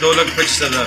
2,25,000۔